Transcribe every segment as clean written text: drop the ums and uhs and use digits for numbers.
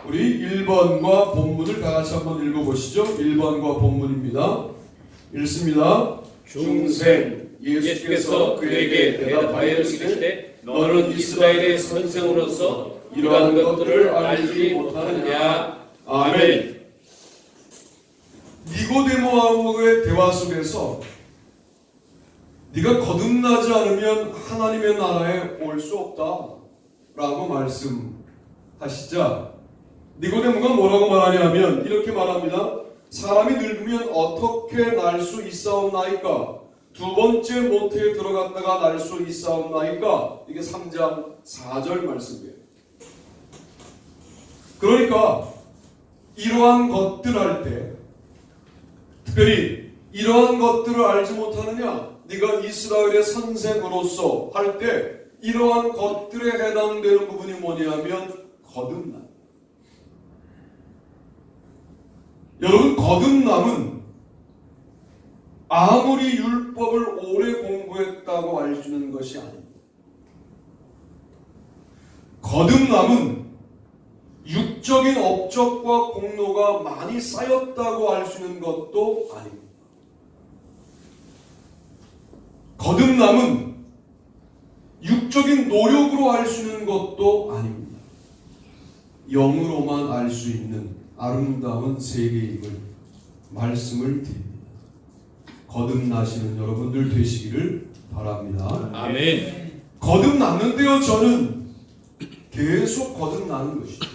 우리 1번과 본문을 다 같이 한번 읽어보시죠. 1번과 본문입니다. 읽습니다. 중생 예수께서 그에게 대답하여 이르시되 너는 이스라엘의 선생으로서 이러한 것들을 알지 못하느냐. 아멘. 니고데모하고의 대화 속에서 네가 거듭나지 않으면 하나님의 나라에 올 수 없다 라고 말씀하시자 니고데모가 뭐라고 말하냐면 이렇게 말합니다. 사람이 늙으면 어떻게 날 수 있사옵나이까? 두 번째 모태에 들어갔다가 날 수 있사옵나이까? 이게 3장 4절 말씀이에요. 그러니까 이러한 것들 할 때 특별히 이러한 것들을 알지 못하느냐? 네가 이스라엘의 선생으로서 할 때 이러한 것들에 해당되는 부분이 뭐냐면 거듭남. 여러분, 거듭남은 아무리 율법을 오래 공부했다고 알려주는 것이 아닙니다. 거듭남은 육적인 업적과 공로가 많이 쌓였다고 알 수 있는 것도 아닙니다. 거듭남은 육적인 노력으로 알 수 있는 것도 아닙니다. 영으로만 알 수 있는 아름다운 세계임을 말씀을 드립니다. 거듭나시는 여러분들 되시기를 바랍니다. 아멘. 거듭났는데요, 저는 계속 거듭나는 것이죠.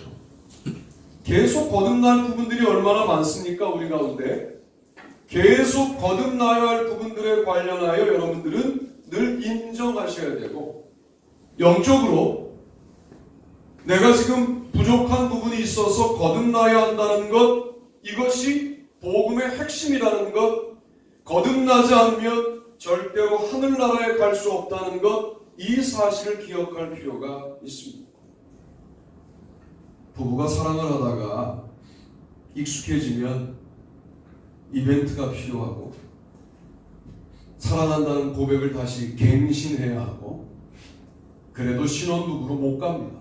계속 거듭날 부분들이 얼마나 많습니까? 우리 가운데 계속 거듭나야 할 부분들에 관련하여 여러분들은 늘 인정하셔야 되고, 영적으로 내가 지금 부족한 부분이 있어서 거듭나야 한다는 것, 이것이 복음의 핵심이라는 것, 거듭나지 않으면 절대로 하늘나라에 갈 수 없다는 것, 이 사실을 기억할 필요가 있습니다. 부부가 사랑을 하다가 익숙해지면 이벤트가 필요하고, 사랑한다는 고백을 다시 갱신해야 하고, 그래도 신혼부부로 못 갑니다.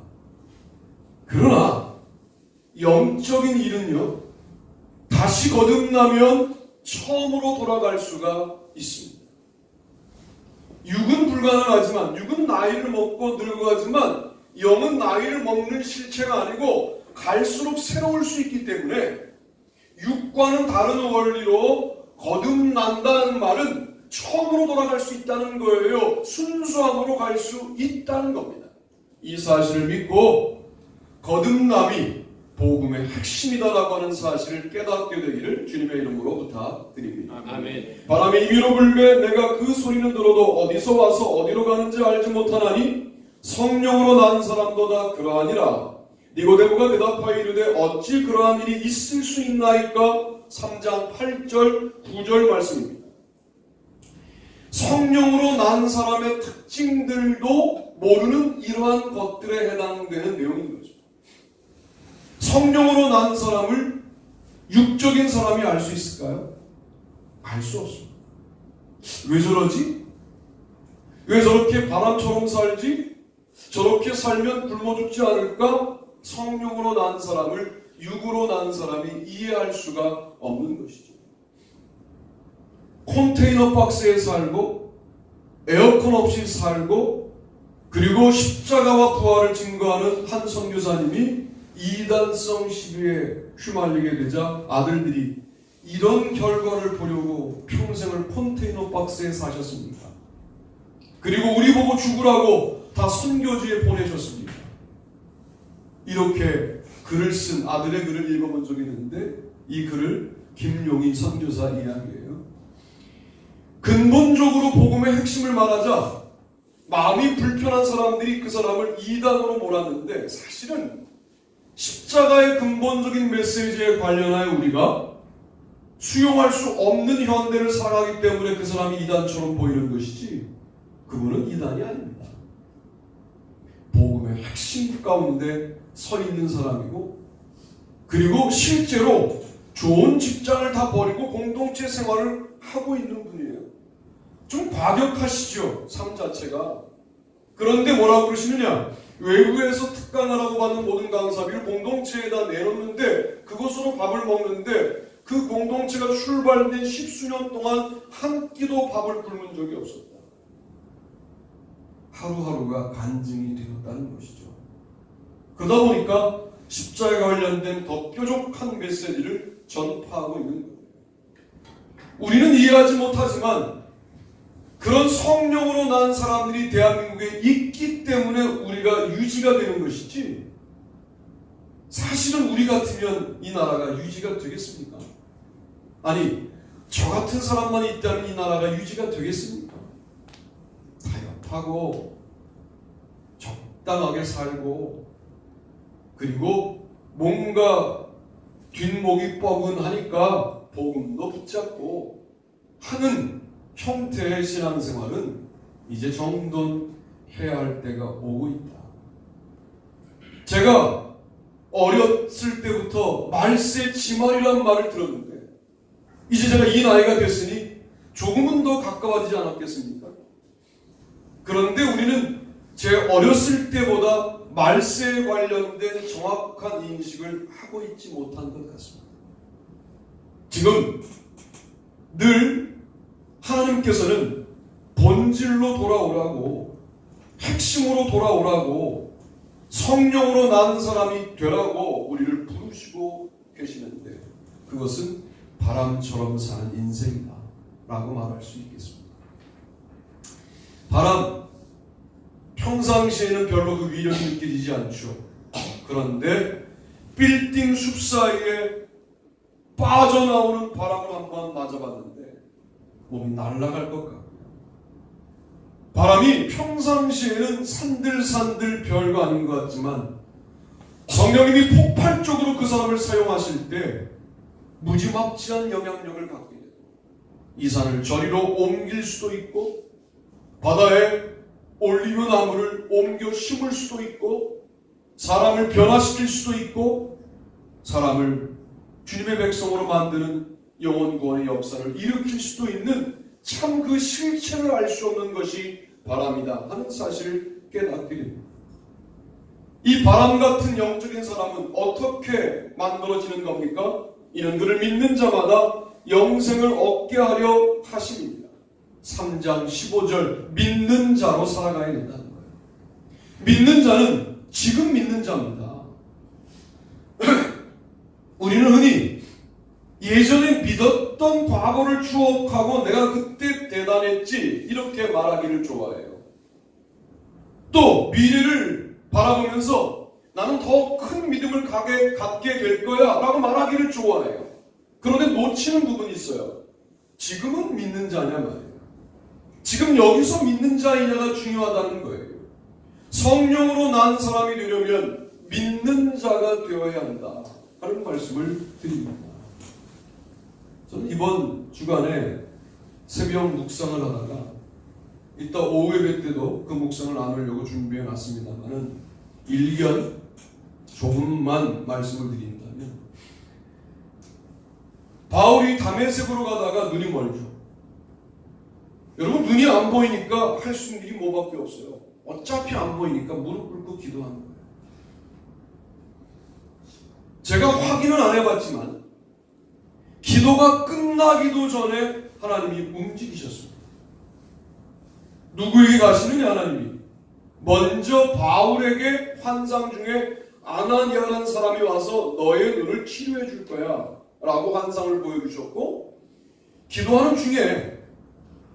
그러나 영적인 일은요, 다시 거듭나면 처음으로 돌아갈 수가 있습니다. 육은 불가능하지만, 육은 나이를 먹고 늙어가지만 영은 나이를 먹는 실체가 아니고 갈수록 새로울 수 있기 때문에 육과는 다른 원리로 거듭난다는 말은 처음으로 돌아갈 수 있다는 거예요. 순수함으로 갈 수 있다는 겁니다. 이 사실을 믿고 거듭남이 복음의 핵심이다라고 하는 사실을 깨닫게 되기를 주님의 이름으로 부탁드립니다. 아멘. 바람이 이위로 불매 내가 그 소리는 들어도 어디서 와서 어디로 가는지 알지 못하나니 성령으로 난 사람도 다 그러하니라. 니고데모가 대답하여 이르되 어찌 그러한 일이 있을 수 있나이까? 3장 8절 9절 말씀입니다. 성령으로 난 사람의 특징들도 모르는 이러한 것들에 해당되는 내용인 거죠. 성령으로 난 사람을 육적인 사람이 알 수 있을까요? 알 수 없습니다. 왜 저러지? 왜 저렇게 바람처럼 살지? 저렇게 살면 굶어 죽지 않을까? 성령으로 난 사람을 육으로 난 사람이 이해할 수가 없는 것이죠. 컨테이너 박스에 살고 에어컨 없이 살고 그리고 십자가와 부활을 증거하는 한 선교사님이 이단성 시비에 휘말리게 되자 아들들이 이런 결과를 보려고 평생을 컨테이너 박스에 사셨습니다. 그리고 우리 보고 죽으라고 다 선교지에 보내셨습니다. 이렇게 글을 쓴 아들의 글을 읽어본 적이 있는데 이 글을 김용희 선교사 이야기예요. 근본적으로 복음의 핵심을 말하자 마음이 불편한 사람들이 그 사람을 이단으로 몰았는데 사실은 십자가의 근본적인 메시지에 관련하여 우리가 수용할 수 없는 현대를 살아가기 때문에 그 사람이 이단처럼 보이는 것이지 그분은 이단이 아닙니다. 복음의 핵심 가운데 서 있는 사람이고 그리고 실제로 좋은 직장을 다 버리고 공동체 생활을 하고 있는 분이에요. 좀 과격하시죠, 삶 자체가. 그런데 뭐라고 그러시느냐? 외부에서 특강하라고 받는 모든 강사비를 공동체에다 내놓는데 그것으로 밥을 먹는데 그 공동체가 출발된 10수년 동안 한 끼도 밥을 굶은 적이 없었다. 하루하루가 간증이 되었다는 것이죠. 그러다 보니까 십자가에 관련된 더 뾰족한 메시지를 전파하고 있는 거예요. 우리는 이해하지 못하지만 그런 성령으로 난 사람들이 대한민국에 있기 때문에 우리가 유지가 되는 것이지, 사실은 우리 같으면 이 나라가 유지가 되겠습니까? 아니, 저 같은 사람만 있다면 이 나라가 유지가 되겠습니까? 타협하고 적당하게 살고 그리고 뭔가 뒷목이 뻐근하니까 복음도 붙잡고 하는 형태의 신앙생활은 이제 정돈해야 할 때가 오고 있다. 제가 어렸을 때부터 말세 지말이란 말을 들었는데 이제 제가 이 나이가 됐으니 조금은 더 가까워지지 않았겠습니까? 그런데 우리는 제 어렸을 때보다 말세에 관련된 정확한 인식을 하고 있지 못한 것 같습니다. 지금 늘 하나님께서는 본질로 돌아오라고, 핵심으로 돌아오라고, 성령으로 난 사람이 되라고 우리를 부르시고 계시는데 그것은 바람처럼 사는 인생이다 라고 말할 수 있겠습니다. 바람, 평상시에는 별로 그 위력이 느껴지지 않죠. 그런데 빌딩 숲 사이에 빠져나오는 바람을 한번 맞아봤는데 몸이 날아갈 것 같고, 바람이 평상시에는 산들산들 별거 아닌 것 같지만 성령님이 폭발적으로 그 사람을 사용하실 때 무지막지한 영향력을 갖게 돼요. 이 산을 저리로 옮길 수도 있고 바다에 올리브나무를 옮겨 심을 수도 있고 사람을 변화시킬 수도 있고 사람을 주님의 백성으로 만드는 영혼 구원의 역사를 일으킬 수도 있는 참 그 실체를 알 수 없는 것이 바람이다 하는 사실을 깨닫게 됩니다. 이 바람 같은 영적인 사람은 어떻게 만들어지는 겁니까? 이는 그를 믿는 자마다 영생을 얻게 하려 하심입니다. 3장 15절 믿는 자로 살아가야 된다는 거예요. 믿는 자는 지금 믿는 자입니다. 우리는 흔히 예전에 믿었던 과거를 추억하고 내가 그때 대단했지 이렇게 말하기를 좋아해요. 또 미래를 바라보면서 나는 더 큰 믿음을 갖게 될 거야 라고 말하기를 좋아해요. 그런데 놓치는 부분이 있어요. 지금은 믿는 자냐 말이에요. 지금 여기서 믿는 자이냐가 중요하다는 거예요. 성령으로 난 사람이 되려면 믿는 자가 되어야 한다 하는 말씀을 드립니다. 저는 이번 주간에 새벽 묵상을 하다가 이따 오후 예배 때도 그 묵상을 나누려고 준비해 놨습니다만은 일견 조금만 말씀을 드린다면, 바울이 다메섹으로 가다가 눈이 멀죠. 여러분, 눈이 안 보이니까 할 수 있는 일이 뭐밖에 없어요. 어차피 안 보이니까 무릎 꿇고 기도하는 거예요. 제가 확인은 안 해봤지만 기도가 끝나기도 전에 하나님이 움직이셨습니다. 누구에게 가시느냐 하나님이? 먼저 바울에게 환상 중에 아나니아라는 사람이 와서 너의 눈을 치료해 줄 거야 라고 환상을 보여주셨고, 기도하는 중에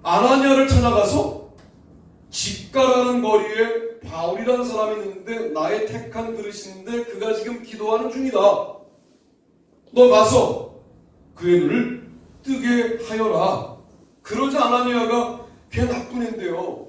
아나니아를 찾아가서 직가라는 거리에 바울이라는 사람이 있는데 나의 택한 그릇인데 그가 지금 기도하는 중이다. 너 가서 그의 눈을 뜨게 하여라. 그러자 아나니아가 걔 나쁜 애인데요.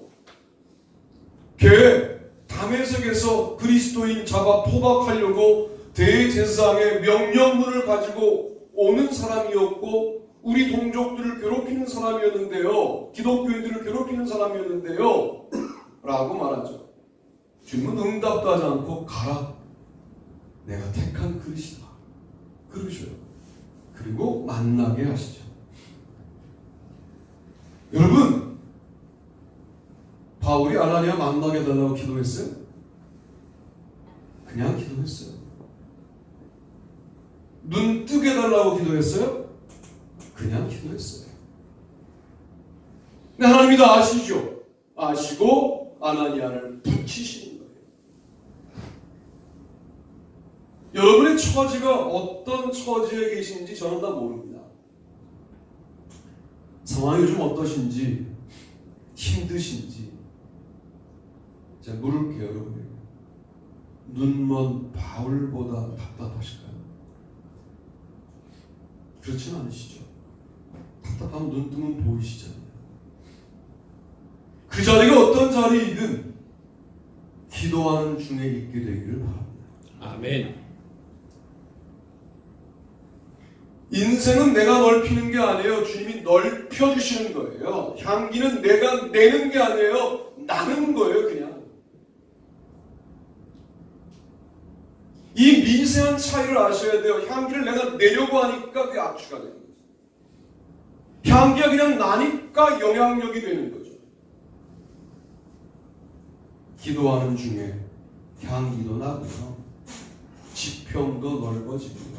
걔 다메섹에서 그리스도인 잡아 포박하려고 대제사장의 명령문을 가지고 오는 사람이었고 우리 동족들을 괴롭히는 사람이었는데요. 기독교인들을 괴롭히는 사람이었는데요. 라고 말하죠. 주님은 응답도 하지 않고 가라. 내가 택한 그릇이다. 그러셔요. 그리고 만나게 하시죠. 여러분, 바울이 아나니아 만나게 해달라고 기도했어요? 그냥 기도했어요. 눈 뜨게 달라고 기도했어요? 그냥 기도했어요. 근데 하나님이 다 아시죠? 아시고 아나니아를 붙이시는 거예요. 여러분의 처지가 어떤 처지에 계신지 저는 다 모릅니다. 상황이 요즘 어떠신지, 힘드신지 제가 물을게요, 여러분에게. 눈먼 바울보다 답답하실까요? 그렇진 않으시죠? 답답하면 눈 뜨면 보이시잖아요. 그 자리가 어떤 자리이든 기도하는 중에 있게 되기를 바랍니다. 아멘. 인생은 내가 넓히는 게 아니에요. 주님이 넓혀주시는 거예요. 향기는 내가 내는 게 아니에요. 나는 거예요, 그냥. 이 미세한 차이를 아셔야 돼요. 향기를 내가 내려고 하니까 그게 악취가 되는 거죠. 향기가 그냥 나니까 영향력이 되는 거죠. 기도하는 중에 향기도 나고요. 지평도 넓어지고요.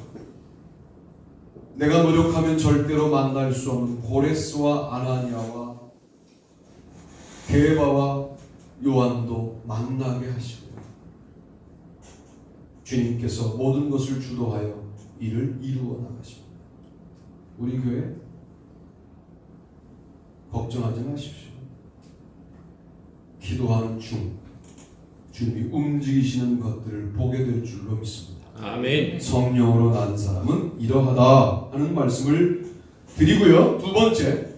내가 노력하면 절대로 만날 수 없는 고레스와 아나니아와 게바와 요한도 만나게 하시고요. 주님께서 모든 것을 주도하여 이를 이루어 나가십니다. 우리 교회 걱정하지 마십시오. 기도하는 중 주님이 움직이시는 것들을 보게 될 줄로 믿습니다. 아멘. 성령으로 난 사람은 이러하다 하는 말씀을 드리고요. 두 번째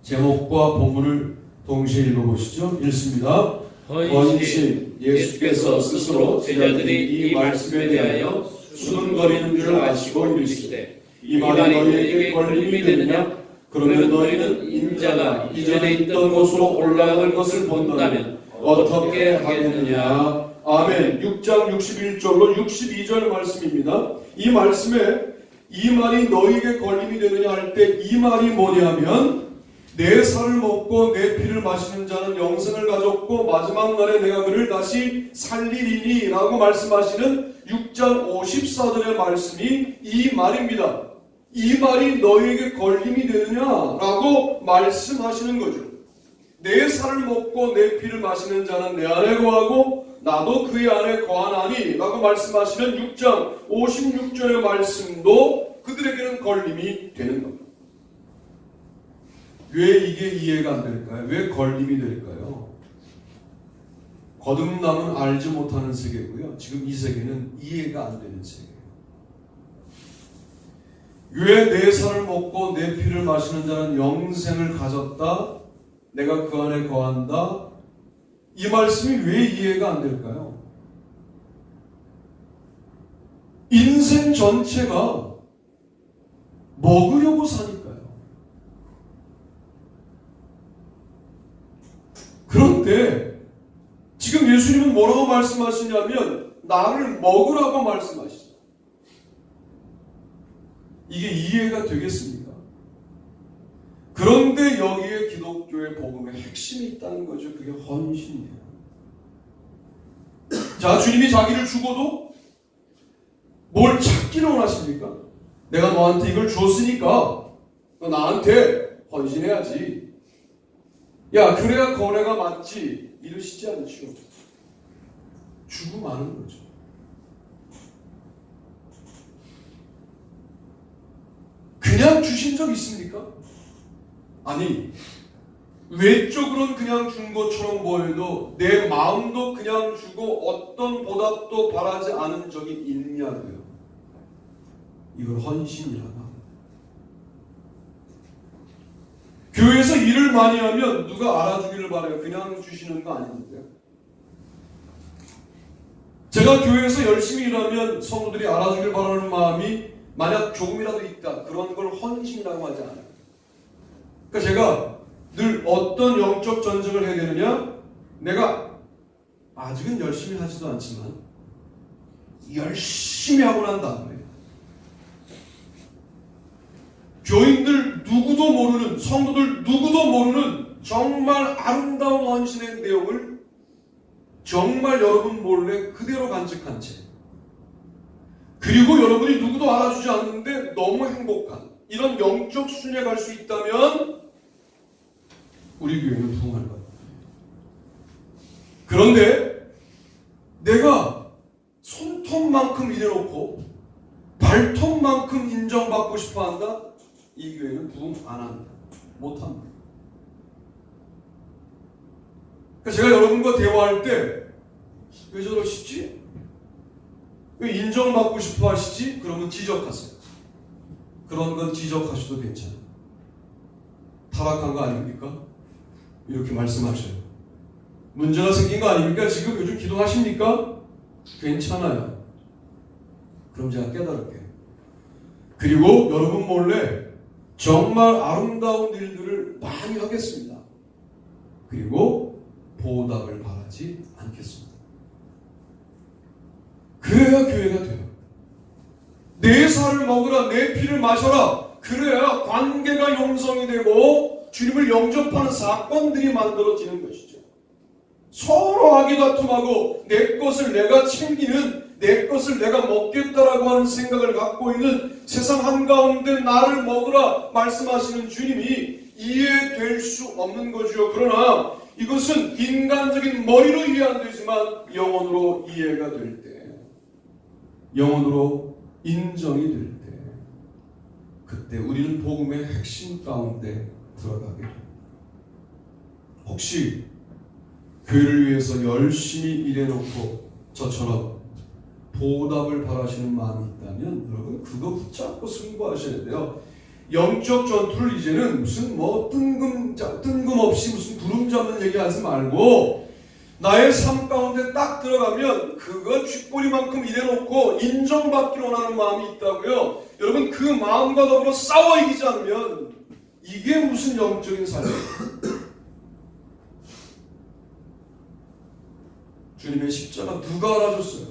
제목과 본문을 동시에 읽어보시죠. 읽습니다. 헌신 예수께서 스스로 제자들이 이 말씀에 대하여 수근거리는 줄 아시고 이르시되 이 말이 너희에게 걸림이 되느냐? 그러면 너희는 인자가 이전에 있던 곳으로 올라갈 것을 본다면 어떻게 하겠느냐? 아멘. 6장 61절로 62절 말씀입니다. 이 말씀에 이 말이 너희에게 걸림이 되느냐 할 때 이 말이 뭐냐면 내 살을 먹고 내 피를 마시는 자는 영생을 가졌고 마지막 날에 내가 그를 다시 살리리니 라고 말씀하시는 6장 54절의 말씀이 이 말입니다. 이 말이 너희에게 걸림이 되느냐 라고 말씀하시는 거죠. 내 살을 먹고 내 피를 마시는 자는 내 안에 거하고 나도 그의 안에 거하나니 라고 말씀하시는 6장 56절의 말씀도 그들에게는 걸림이 되는 겁니다. 왜 이게 이해가 안 될까요? 왜 걸림이 될까요? 거듭남은 알지 못하는 세계고요. 지금 이 세계는 이해가 안 되는 세계예요. 왜 내 살을 먹고 내 피를 마시는 자는 영생을 가졌다? 내가 그 안에 거한다? 이 말씀이 왜 이해가 안 될까요? 인생 전체가 먹으려고 사니까요. 그런데 지금 예수님은 뭐라고 말씀하시냐면 나를 먹으라고 말씀하시죠. 이게 이해가 되겠습니까? 그런데 여기에 기독교의 복음의 핵심이 있다는 거죠. 그게 헌신이에요. 자, 주님이 자기를 주고도 뭘 찾기를 원하십니까? 내가 너한테 이걸 줬으니까 너 나한테 헌신해야지. 야, 그래야 거래가 맞지. 이러시지 않죠. 주고 마는 거죠. 그냥 주신 적 있습니까? 아니, 외적으로는 그냥 준 것처럼 보여도 내 마음도 그냥 주고 어떤 보답도 바라지 않은 적이 있냐고요. 이걸 헌신이라고 합니다. 교회에서 일을 많이 하면 누가 알아주기를 바라요. 그냥 주시는 거 아닌데요. 제가 교회에서 열심히 일하면 성도들이 알아주길 바라는 마음이 만약 조금이라도 있다. 그런 걸 헌신이라고 하지 않아요. 그러니까 제가 늘 어떤 영적 전쟁을 해야 되느냐? 내가 아직은 열심히 하지도 않지만 열심히 하고 난 다음에 교인들 누구도 모르는, 성도들 누구도 모르는 정말 아름다운 헌신의 내용을 정말 여러분 몰래 그대로 간직한 채, 그리고 여러분이 누구도 알아주지 않는데 너무 행복한 이런 영적 순위에 갈 수 있다면 우리 교회는 부흥할 거예요. 그런데 내가 손톱만큼 일해놓고 발톱만큼 인정받고 싶어한다? 이 교회는 부흥 안 합니다. 못합니다. 그러니까 제가 여러분과 대화할 때 왜 저러시지? 왜 인정받고 싶어 하시지? 그러면 지적하세요. 그런 건 지적하셔도 괜찮아요. 타락한 거 아닙니까? 이렇게 말씀하셔요. 문제가 생긴 거 아닙니까? 지금 요즘 기도하십니까? 괜찮아요. 그럼 제가 깨달을게요. 그리고 여러분 몰래 정말 아름다운 일들을 많이 하겠습니다. 그리고 보답을 바라지 않겠습니다. 그래야 교회가 돼요. 내 살을 먹으라, 내 피를 마셔라. 그래야 관계가 형성이 되고 주님을 영접하는 사건들이 만들어지는 것이죠. 서로 아기다툼하고 내 것을 내가 챙기는, 내 것을 내가 먹겠다라고 하는 생각을 갖고 있는 세상 한가운데 나를 먹으라 말씀하시는 주님이 이해될 수 없는 거죠. 그러나 이것은 인간적인 머리로 이해 안 되지만 영혼으로 이해가 될 때, 영혼으로 인정이 될 때, 그때 우리는 복음의 핵심 가운데 들어가게 됩니다. 혹시 교회를 위해서 열심히 일해놓고 저처럼 보답을 바라시는 마음이 있다면 여러분 그거 붙잡고 승부하셔야 돼요. 영적 전투를 이제는 무슨 뜬금없이 무슨 구름 잡는 얘기하지 말고 나의 삶 가운데 딱 들어가면 그거 쥐꼬리만큼 일해놓고 인정받기를 원하는 마음이 있다고요. 여러분 그 마음과 더불어 싸워 이기지 않으면 이게 무슨 영적인 삶이에요. 주님의 십자가 누가 알아줬어요?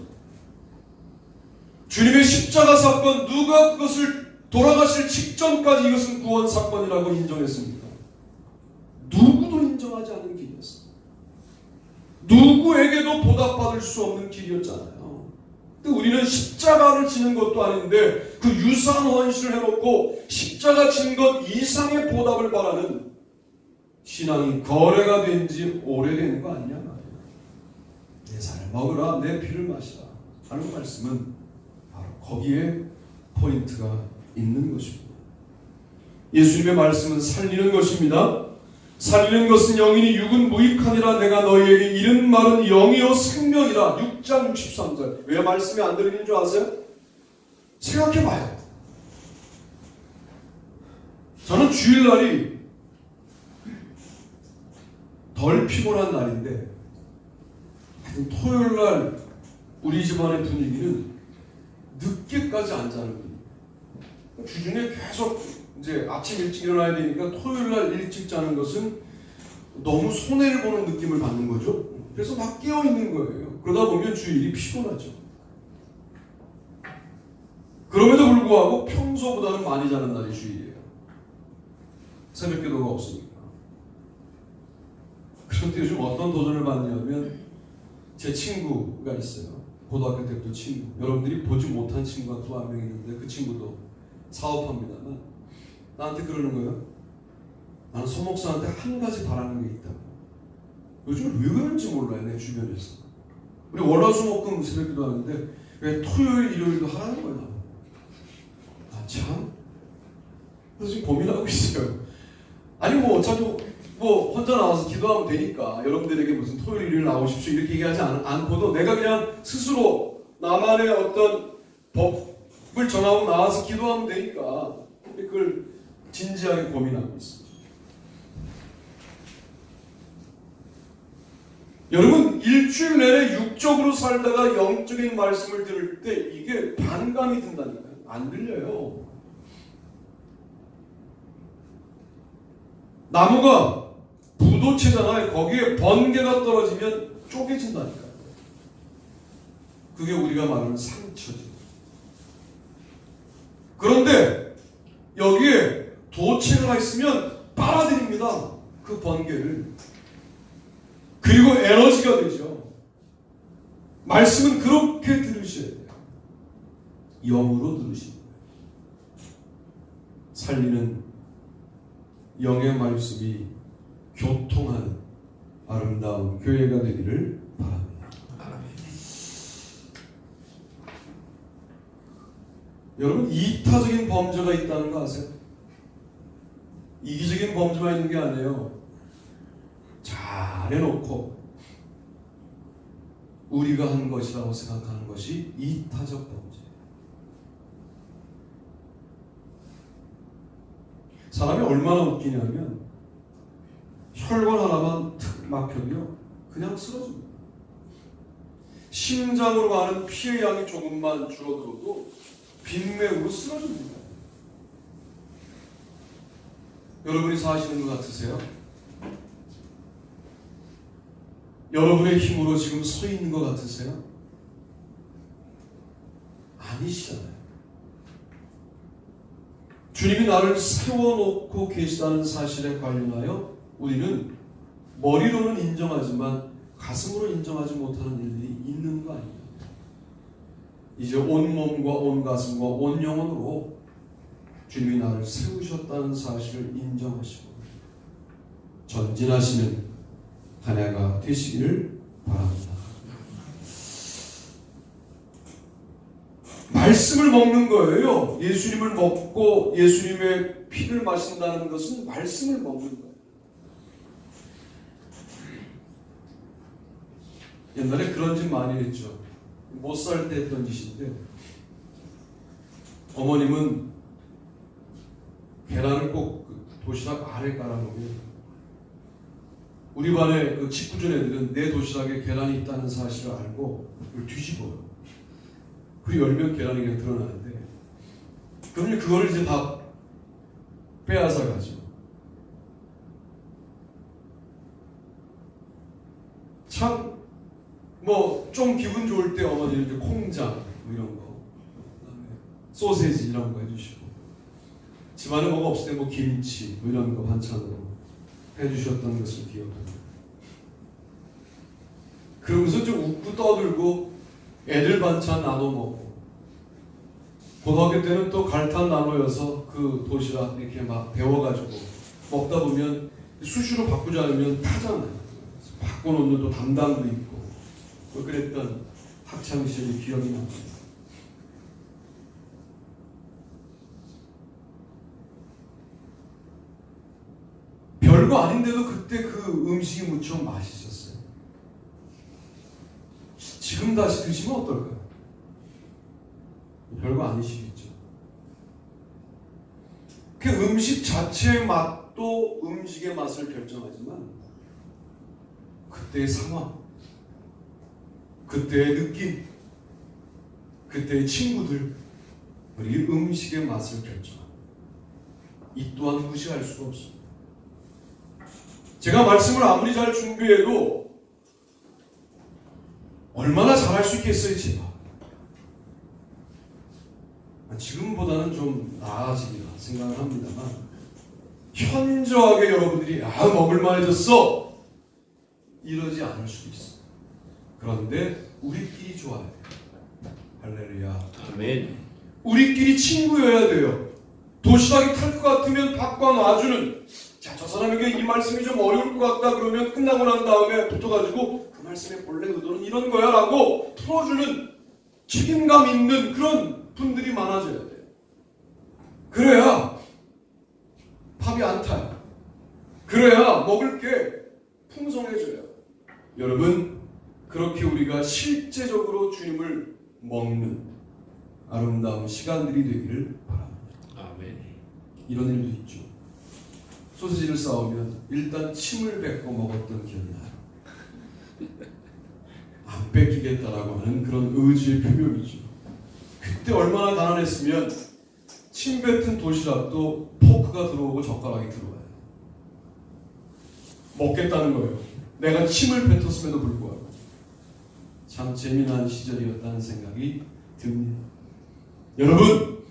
주님의 십자가 사건 누가 그것을 돌아가실 직전까지 이것은 구원 사건이라고 인정했습니까? 누구도 인정하지 않는 길이었어요. 누구에게도 보답받을 수 없는 길이었잖아요. 근데 우리는 십자가를 지는 것도 아닌데 그 유사한 헌신을 해놓고 십자가 진 것 이상의 보답을 바라는 신앙이 거래가 된 지 오래된 거 아니냐 말이에요. 내 살을 먹으라, 내 피를 마시라 하는 말씀은 바로 거기에 포인트가 있는 것입니다. 예수님의 말씀은 살리는 것입니다. 살리는 것은 영이니 육은 무익하니라. 내가 너희에게 이른 말은 영이요 생명이라. 6장 63절. 왜 말씀이 안 들리는 줄 아세요? 생각해봐요. 저는 주일날이 덜 피곤한 날인데 하여튼 토요일날 우리 집안의 분위기는 늦게까지 안 자는 분위기. 주중에 계속 이제 아침 일찍 일어나야 되니까 토요일날 일찍 자는 것은 너무 손해를 보는 느낌을 받는 거죠. 그래서 막 깨어있는 거예요. 그러다 보면 주일이 피곤하죠. 그럼에도 불구하고 평소보다는 많이 자는 날이 주일이에요. 새벽 기도가 없으니까. 그런데 요즘 어떤 도전을 받냐면 제 친구가 있어요. 고등학교 때부터 친구. 여러분들이 보지 못한 친구가 또 한 명 있는데 그 친구도 사업합니다만 나한테 그러는 거예요. 나는 서 목사한테 한 가지 바라는 게 있다고. 요즘 왜 그런지 몰라요. 내 주변에서. 우리 월화수목금 새벽기도 하는데 왜 토요일 일요일도 하라는 거야. 아 참. 그래서 지금 고민하고 있어요. 아니 뭐 어차피 뭐 혼자 나와서 기도하면 되니까 여러분들에게 무슨 토요일 일요일 나오십시오 이렇게 얘기하지 않고도 내가 그냥 스스로 나만의 어떤 법을 정하고 나와서 기도하면 되니까 그걸 진지하게 고민하고 있습니다. 여러분 일주일 내내 육적으로 살다가 영적인 말씀을 들을 때 이게 반감이 든다니까요. 안 들려요. 나무가 부도채잖아요. 거기에 번개가 떨어지면 쪼개진다니까요. 그게 우리가 말하는 상처죠. 그런데 여기에 도체가 있으면 빨아들입니다. 그 번개를. 그리고 에너지가 되죠. 말씀은 그렇게 들으셔야 돼요. 영으로 들으시는 거예요. 살리는 영의 말씀이 교통하는 아름다운 교회가 되기를 바랍니다. 아멘. 여러분, 이타적인 범죄가 있다는 거 아세요? 이기적인 범죄가 있는 게 아니에요. 잘 해놓고 우리가 한 것이라고 생각하는 것이 이타적 범죄. 사람이 얼마나 웃기냐면 혈관 하나만 탁 막혀도요 그냥 쓰러집니다. 심장으로 가는 피의 양이 조금만 줄어들어도 빈맥으로 쓰러집니다. 여러분이 사시는 것 같으세요? 여러분의 힘으로 지금 서 있는 것 같으세요? 아니시잖아요. 주님이 나를 세워놓고 계시다는 사실에 관련하여 우리는 머리로는 인정하지만 가슴으로 인정하지 못하는 일들이 있는 거 아닙니까? 이제 온 몸과 온 가슴과 온 영혼으로 주님이 나를 세우셨다는 사실을 인정하시고 전진하시는 한 해가 되시기를 바랍니다. 말씀을 먹는 거예요. 예수님을 먹고 예수님의 피를 마신다는 것은 말씀을 먹는 거예요. 옛날에 그런 짓 많이 했죠. 못 살 때 했던 짓인데 어머님은 계란을 꼭 도시락 아래 깔아놓으면 우리 반의 그 직구준 애들은 내 도시락에 계란이 있다는 사실을 알고 그걸 뒤집어요. 그리고 열면 계란이 그냥 드러나는데 그러면 그걸 이제 다 빼앗아 가죠. 참 뭐 좀 기분 좋을 때 어머니는 이제 콩장 뭐 이런 거, 그다음에 소세지 이런 거 해주시고 집안에 뭐가 없을 때 뭐 김치 뭐 이런 거 반찬으로 해주셨던 것을 기억합니다. 그러면서 좀 웃고 떠들고 애들 반찬 나눠 먹고 고등학교 때는 또 갈탄 나눠여서 그 도시락 이렇게 막 데워가지고 먹다 보면 수시로 바꾸지 않으면 타잖아요. 바꿔놓는 또 담당도 있고 또 그랬던 학창시절이 기억이 납니다. 별거 아닌데도 그때 그 음식이 무척 맛있었어요. 지금 다시 드시면 어떨까요? 별거 아니시겠죠. 그 음식 자체의 맛도 음식의 맛을 결정하지만 그때의 상황, 그때의 느낌, 그때의 친구들, 우리 음식의 맛을 결정합니다. 이 또한 무시할 수가 없습니다. 제가 말씀을 아무리 잘 준비해도 얼마나 잘할 수 있겠어요, 제가. 지금보다는 좀 나아지리라 생각을 합니다만 현저하게 여러분들이 먹을만해졌어 이러지 않을 수도 있어요. 그런데 우리끼리 좋아야 돼요. 할렐루야. 아멘. 우리끼리 친구여야 돼요. 도시락이 탈 것 같으면 바꿔 놔주는, 자, 저 사람에게 이 말씀이 좀 어려울 것 같다 그러면 끝나고 난 다음에 붙어가지고 그 말씀의 본래 의도는 이런 거야 라고 풀어주는 책임감 있는 그런 분들이 많아져야 돼요. 그래야 밥이 안 타요. 그래야 먹을 게 풍성해져요. 여러분, 그렇게 우리가 실제적으로 주님을 먹는 아름다운 시간들이 되기를 바랍니다. 아멘. 이런 일도 있죠. 소시지를 싸우면 일단 침을 뱉고 먹었던 기억이 나요. 안 뺏기겠다라고 하는 그런 의지의 표명이죠. 그때 얼마나 가난했으면 침 뱉은 도시락도 포크가 들어오고 젓가락이 들어와요. 먹겠다는 거예요. 내가 침을 뱉었음에도 불구하고. 참 재미난 시절이었다는 생각이 듭니다. 여러분,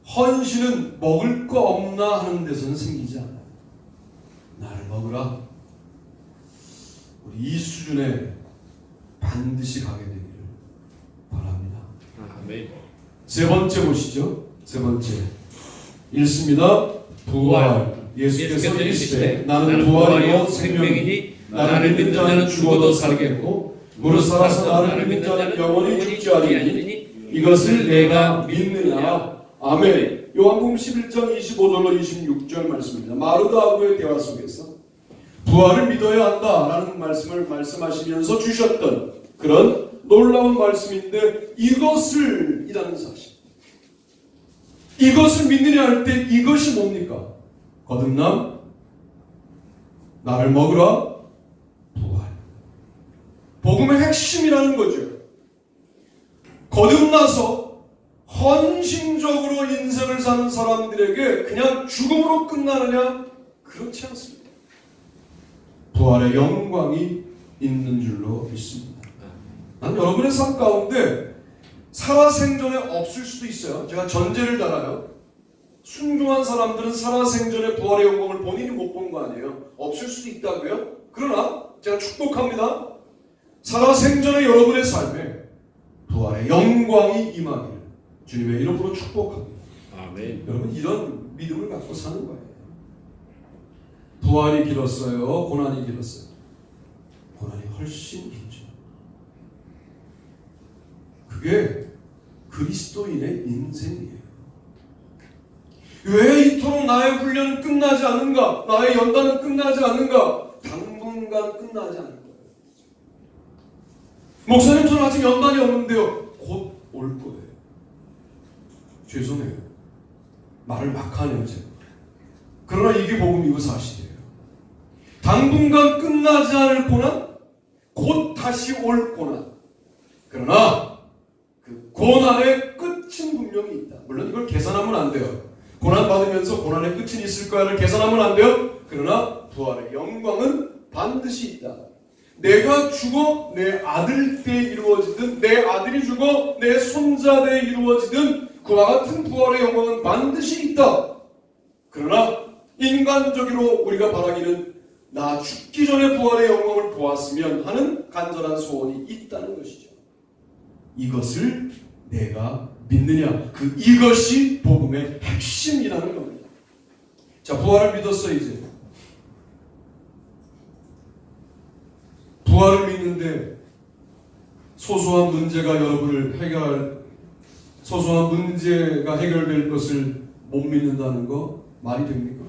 헌신은 먹을 거 없나 하는 데서는 생기지 않아요. 나를 먹으라. 우리 이 수준의 반드시 가게 되기를 바랍니다. 아멘. 세 번째 보시죠. 세 번째 읽습니다. 부활. 예수께서 이르시되 나는 부활이요 생명이니 나를 믿는 자는 죽어도 살겠고 무릇 살아서 나를 믿는 자는 영원히 죽지 아니하니 이것을 내가 믿느냐. 아멘. 요한복음 11장 25절로 26절 말씀입니다. 마르다하고의 대화 속에서 부활을 믿어야 한다라는 말씀을 말씀하시면서 주셨던 그런 놀라운 말씀인데 이것을 이라는 사실. 이것을 믿느냐 할 때 이것이 뭡니까? 거듭남, 나를 먹으라, 부활. 복음의 핵심이라는 거죠. 거듭나서 헌신적으로 인생을 사는 사람들에게 그냥 죽음으로 끝나느냐? 그렇지 않습니다. 부활의 영광이 있는 줄로 믿습니다. 난 여러분의 삶 가운데 살아생전에 없을 수도 있어요. 제가 전제를 달아요. 순종한 사람들은 살아생전에 부활의 영광을 본인이 못 본 거 아니에요. 없을 수도 있다고요. 그러나 제가 축복합니다. 살아생전에 여러분의 삶에 부활의 영광이 임하기를 주님의 이름으로 축복합니다. 아멘. 여러분 이런 믿음을 갖고 사는 거예요. 부활이 길었어요? 고난이 길었어요? 고난이 훨씬 길죠. 그게 그리스도인의 인생이에요. 왜 이토록 나의 훈련은 끝나지 않는가? 나의 연단은 끝나지 않는가? 당분간 끝나지 않을 거예요. 목사님 저는 아직 연단이 없는데요. 곧 올 거예요. 죄송해요. 말을 막 하네요 제가. 그러나 이게 복음이고 사실이에요. 당분간 끝나지 않을 고난, 곧 다시 올 고난. 그러나 그 고난의 끝은 분명히 있다. 물론 이걸 계산하면 안 돼요. 고난 받으면서 고난의 끝은 있을 거야를 계산하면 안 돼요. 그러나 부활의 영광은 반드시 있다. 내가 죽어 내 아들 때 이루어지든 내 아들이 죽어 내 손자 때 이루어지든 그와 같은 부활의 영광은 반드시 있다. 그러나 인간적으로 우리가 바라기는 나 죽기 전에 부활의 영광을 보았으면 하는 간절한 소원이 있다는 것이죠. 이것을 내가 믿느냐. 이것이 복음의 핵심이라는 겁니다. 자, 부활을 믿었어요 이제. 부활을 믿는데 소소한 문제가 해결될 것을 못 믿는다는 거 말이 됩니까?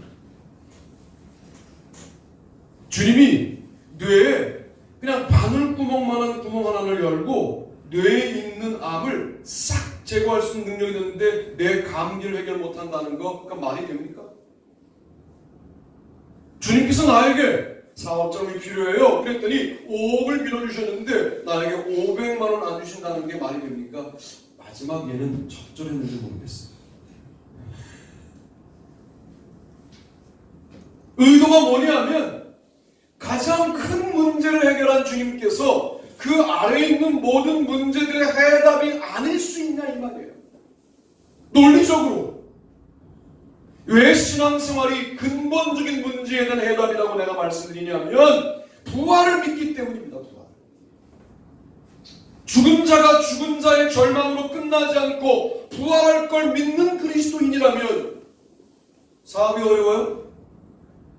주님이 뇌에 그냥 바늘구멍만한 구멍 하나를 열고 뇌에 있는 암을 싹 제거할 수 있는 능력이 있는데 내 감기를 해결 못한다는 거 그러니까 말이 됩니까? 주님께서 나에게 사업장이 필요해요. 그랬더니 5억을 빌어주셨는데 나에게 500만 원 안 주신다는 게 말이 됩니까? 마지막 얘는 적절했는지 모르겠어요. 의도가 뭐냐면 가장 큰 문제를 해결한 주님께서 그 아래에 있는 모든 문제들의 해답이 아닐 수 있냐 이 말이에요. 논리적으로. 왜 신앙생활이 근본적인 문제에 대한 해답이라고 내가 말씀드리냐면 부활을 믿기 때문입니다. 부활. 죽은 자가 죽은 자의 절망으로 끝나지 않고 부활할 걸 믿는 그리스도인이라면 사업이 어려워요?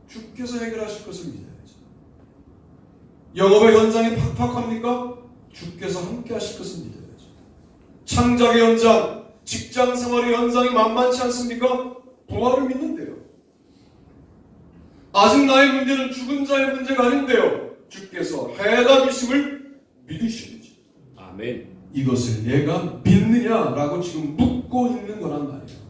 주께서 해결하실 것을 믿어야죠. 영업의 현장이 팍팍합니까? 주께서 함께 하실 것을 믿어야죠. 창작의 현장, 직장생활의 현장이 만만치 않습니까? 부활을 믿는데요. 아직 나의 문제는 죽은 자의 문제가 아닌데요. 주께서 해답이심을 믿으셔야지. 아멘. 이것을 내가 믿느냐라고 지금 묻고 있는 거란 말이에요.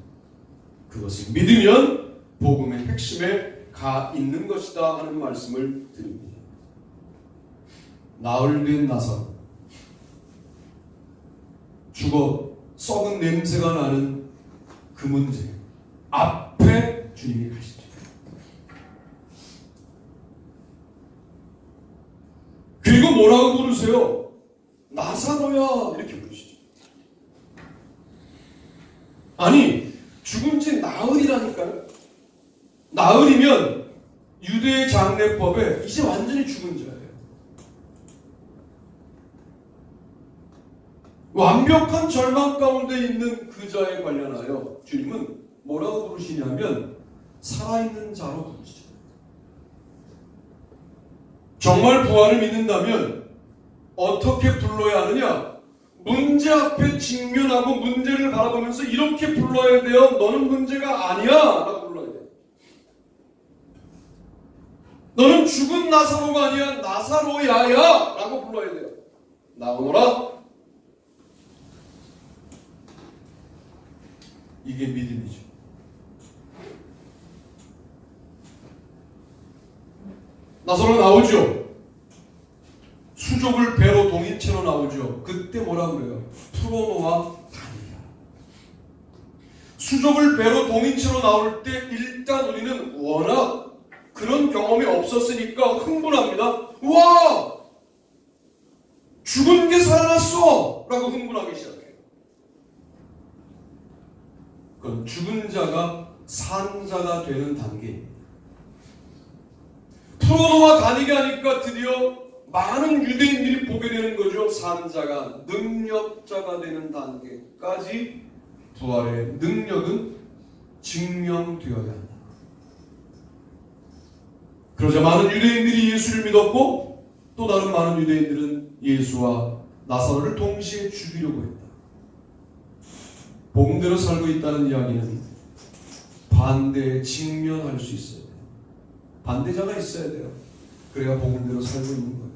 그것을 믿으면 복음의 핵심에 가 있는 것이다 하는 말씀을 드립니다. 나흘 된 나사로 죽어 썩은 냄새가 나는 그 문제 앞에 주님이 가시죠. 그리고 뭐라고 부르세요? 나사로야 이렇게 부르시죠. 아니 죽은 지 나흘이라니까요. 나흘이면 유대의 장례법에 이제 완전히 죽은 자예요. 완벽한 절망 가운데 있는 그 자에 관련하여 주님은 뭐라고 부르시냐면 살아있는 자로 부르시죠. 정말 부활을 믿는다면 어떻게 불러야 하느냐? 문제 앞에 직면하고 문제를 바라보면서 이렇게 불러야 돼요. 너는 문제가 아니야 라고 불러야 돼요. 너는 죽은 나사로가 아니야. 나사로야야 라고 불러야 돼요. 나오너라. 이게 믿음이죠. 나사로 나오죠. 수족을 배로 동인채로 나오죠. 그때 뭐라 그래요? 프로노와 다니라. 수족을 배로 동인채로 나올 때 일단 우리는 워낙 그런 경험이 없었으니까 흥분합니다. 와! 죽은 게 살아났어! 라고 흥분하기 시작해요. 그건 죽은 자가 산 자가 되는 단계입니다. 프로노와 다니게 하니까 드디어 많은 유대인들이 보게 되는 거죠. 산자가 능력자가 되는 단계까지 부활의 능력은 증명되어야 한다. 그러자 많은 유대인들이 예수를 믿었고 또 다른 많은 유대인들은 예수와 나사로를 동시에 죽이려고 했다. 복음대로 살고 있다는 이야기는 반대에 직면할 수 있어야 돼요. 반대자가 있어야 돼요. 그래야 복음대로 살고 있는 거예요.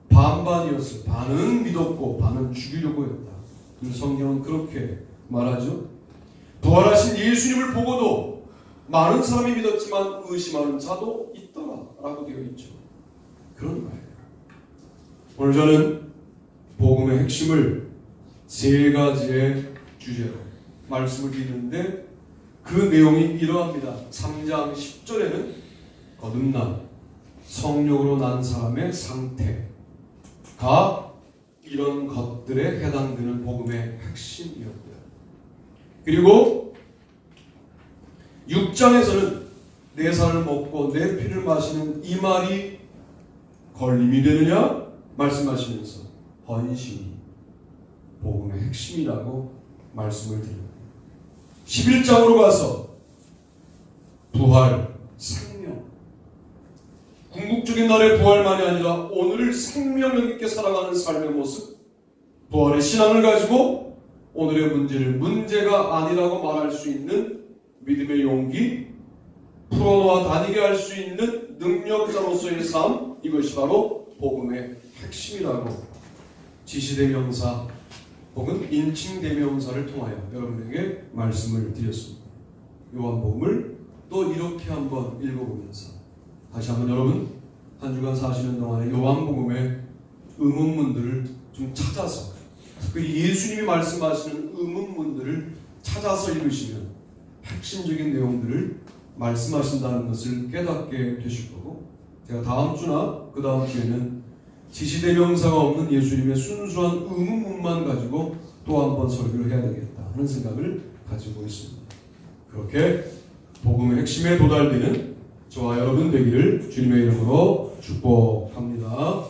반반이었어요. 반은 믿었고 반은 죽이려고 했다. 성경은 그렇게 말하죠. 부활하신 예수님을 보고도 많은 사람이 믿었지만 의심하는 자도 있더라 라고 되어 있죠. 그런 거예요. 오늘 저는 복음의 핵심을 세 가지의 주제로 말씀을 드리는데 그 내용이 이러합니다. 3장 10절에는 거듭남, 성령으로 난 사람의 상태가 이런 것들에 해당되는 복음의 핵심이었고요. 그리고 6장에서는 내 살을 먹고 내 피를 마시는 이 말이 걸림이 되느냐 말씀하시면서 헌신이 복음의 핵심이라고 말씀을 드립니다. 11장으로 가서 부활, 생명, 궁극적인 날의 부활만이 아니라 오늘을 생명력 있게 살아가는 삶의 모습, 부활의 신앙을 가지고 오늘의 문제를 문제가 아니라고 말할 수 있는 믿음의 용기, 풀어놓아 다니게 할 수 있는 능력자로서의 삶, 이것이 바로 복음의 핵심이라고 지시대명사 혹은 인칭대명사를 통하여 여러분에게 말씀을 드렸습니다. 요한복음을 또 이렇게 한번 읽어보면서 다시 한번 여러분 한 주간 사시는 동안에 요한복음의 의문문들을 좀 찾아서 특별히 예수님이 말씀하시는 의문문들을 찾아서 읽으시면 핵심적인 내용들을 말씀하신다는 것을 깨닫게 되실 거고, 제가 다음 주나 그 다음 주에는 지시대명사가 없는 예수님의 순수한 의문문만 가지고 또 한 번 설교를 해야 되겠다 하는 생각을 가지고 있습니다. 그렇게 복음의 핵심에 도달되는 저와 여러분 되기를 주님의 이름으로 축복합니다.